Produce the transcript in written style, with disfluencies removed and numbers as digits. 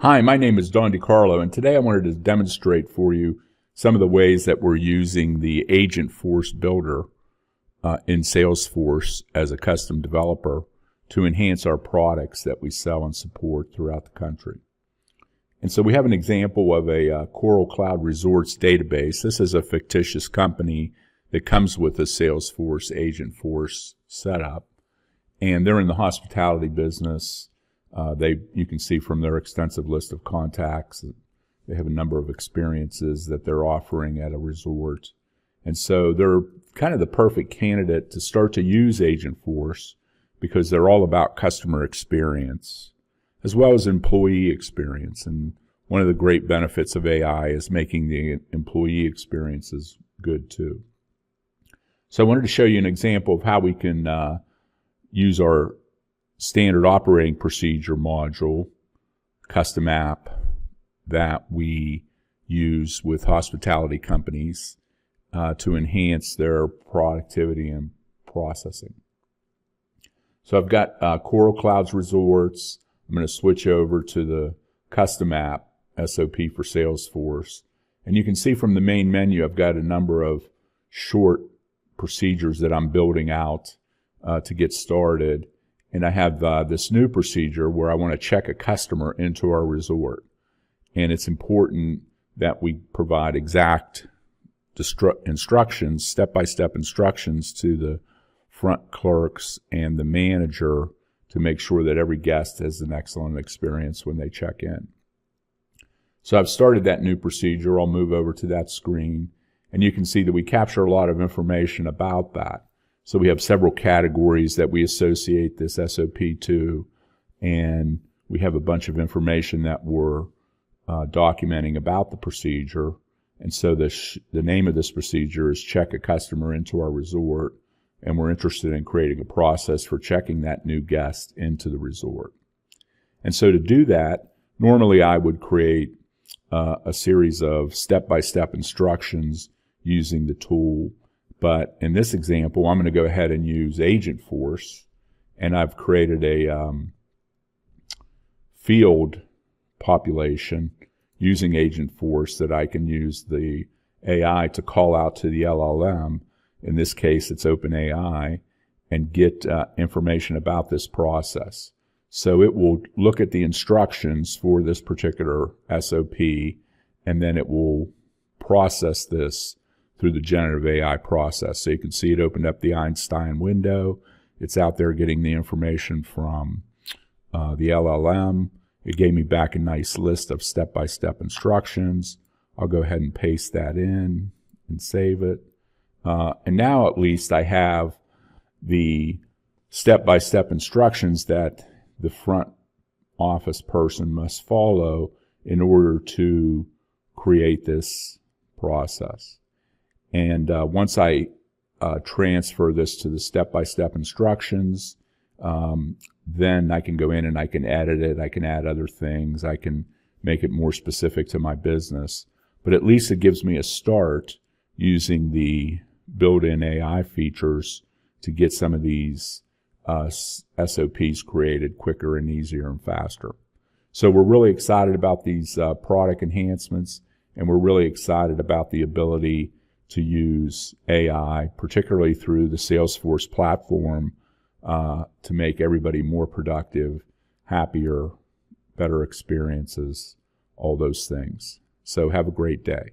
Hi, my name is Don DiCarlo, and today I wanted to demonstrate for you some of the ways that we're using the Agentforce builder in Salesforce as a custom developer to enhance our products that we sell and support throughout the country. And so we have an example of a Coral Cloud Resorts database. This is a fictitious company that comes with a Salesforce Agentforce setup, and they're in the hospitality business. You can see from their extensive list of contacts, they have a number of experiences that they're offering at a resort. And so they're kind of the perfect candidate to start to use Agentforce because they're all about customer experience as well as employee experience. And one of the great benefits of AI is making the employee experiences good too. So I wanted to show you an example of how we can use our standard operating procedure module, custom app that we use with hospitality companies to enhance their productivity and processing. So I've got Coral Clouds Resorts. I'm going to switch over to the custom app, SOP for Salesforce. And you can see from the main menu, I've got a number of short procedures that I'm building out to get started. And I have this new procedure where I want to check a customer into our resort. And it's important that we provide exact instructions, step-by-step instructions to the front clerks and the manager to make sure that every guest has an excellent experience when they check in. So I've started that new procedure. I'll move over to that screen. And you can see that we capture a lot of information about that. So we have several categories that we associate this SOP to, and we have a bunch of information that we're documenting about the procedure. And so the name of this procedure is check a customer into our resort, and we're interested in creating a process for checking that new guest into the resort. And so to do that, normally I would create a series of step-by-step instructions using the tool. But in this example, I'm going to go ahead and use Agentforce, and I've created a field population using Agentforce that I can use the AI to call out to the LLM. In this case, it's OpenAI, and get information about this process. So it will look at the instructions for this particular SOP, and then it will process this through the generative AI process. So you can see it opened up the Einstein window. It's out there getting the information from the LLM. It gave me back a nice list of step-by-step instructions. I'll go ahead and paste that in and save it. And now at least I have the step-by-step instructions that the front office person must follow in order to create this process. And once I transfer this to the step-by-step instructions, then I can go in and I can edit it. I can add other things. I can make it more specific to my business. But at least it gives me a start using the built-in AI features to get some of these SOPs created quicker and easier and faster. So we're really excited about these product enhancements, and we're really excited about the ability to use AI, particularly through the Salesforce platform, to make everybody more productive, happier, better experiences, all those things. So have a great day.